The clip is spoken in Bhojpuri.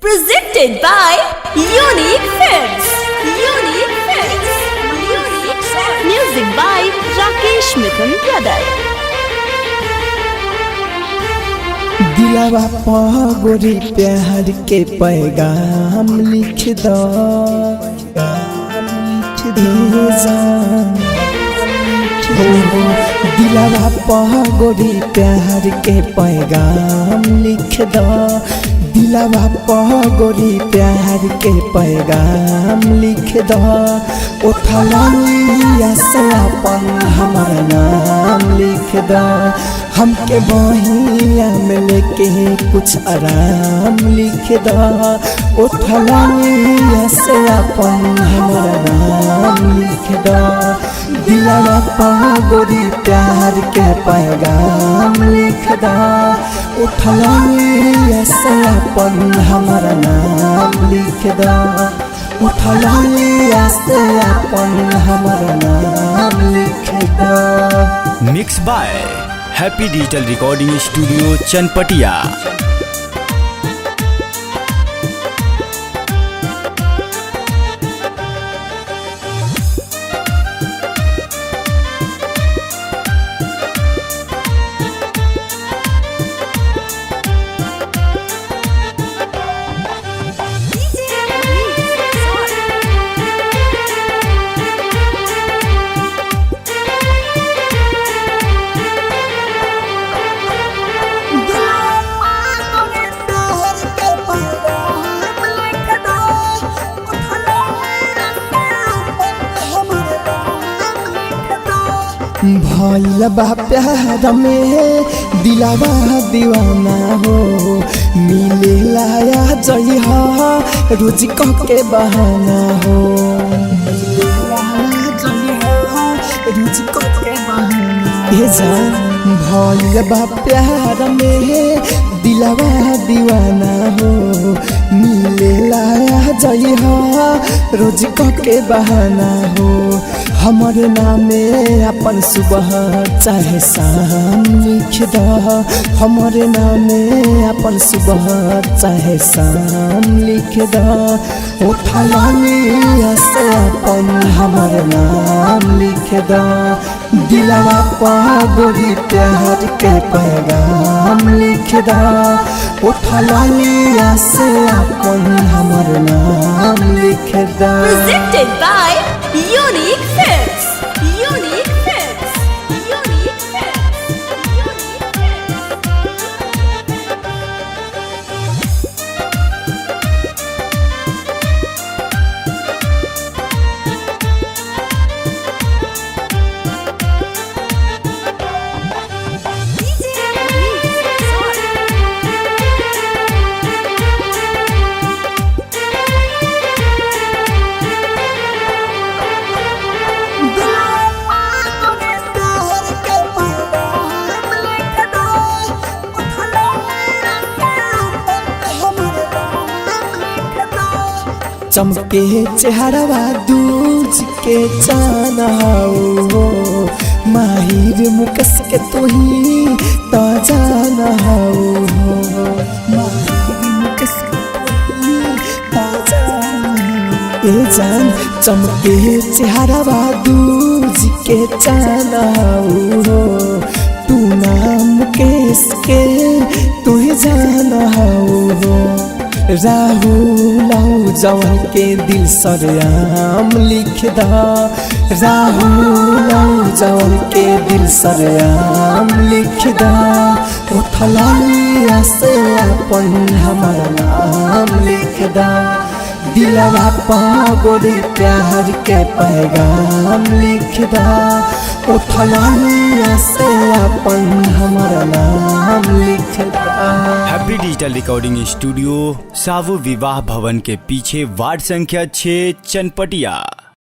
Presented by Unique Films. Unique Films. Unique Films. Music by Rakesh Mithun Brother. दिलावा गोरी प्यार के पैगाम लिख दो, दिलावा गोरी प्यार के पैगाम लिख दो, दिलावा गोरी प्यार के पैगाम लिख दो। उठलिया से अपन हमारा नाम लिख दो, हमके बहिया में लेके कुछ आराम लिख दो। उठलिया से अपन हमारा नाम लिख दो, दिलावा गोरी प्यार के पैगाम लिख दो। उठलिया से अपन हमारा नाम लिख दो, उठलिया से अपन हमारा नाम लिख दो। Mix by happy digital recording studio Chanpatia. भैया बा प्यार में दिलावा दीवाना हो, मिले लाया जई हो रोज के बहाना हो, रोज के बहाना। भैया बा प्यार में दिलावा दीवाना हो, मिले लाया जई हो रोज के बहाना हो। हमारे नामे अपन सुबह चाहे शाम लिख दो, हमारे नामे अपन सुबह चाहे शाम लिख दो। उठलिया से अपन हमारे नाम लिख दो, दिलावा गोरी प्यार के पैगाम लिख दो। उठलिया से अपन हमारे नाम लिख दो। Presented by Unique Films. Unique Films. Unique Films. Unique चमके चेहरा दूज के जाना हो, माहिर मुकस के तू ही तो जाना हो, माहिर मुकस के तू ही तो जाना। ए जान चमके चेहरा दूज के जाना हो, तू नाम केस के तू ही जाना हो। राहुल जवान के दिल सरेआम लिख दो, राहुल जवान के दिल सरेआम लिख दो। उठलिया से अपन हमारा नाम लिख दो, दिलावा गोरी प्यार के पैगाम लिख दो। उठलिया से अपन हमारा नाम लिख दो। हैप्पी डिजिटल रिकॉर्डिंग स्टूडियो सावु विवाह भवन के पीछे वार्ड संख्या 6 चनपटिया।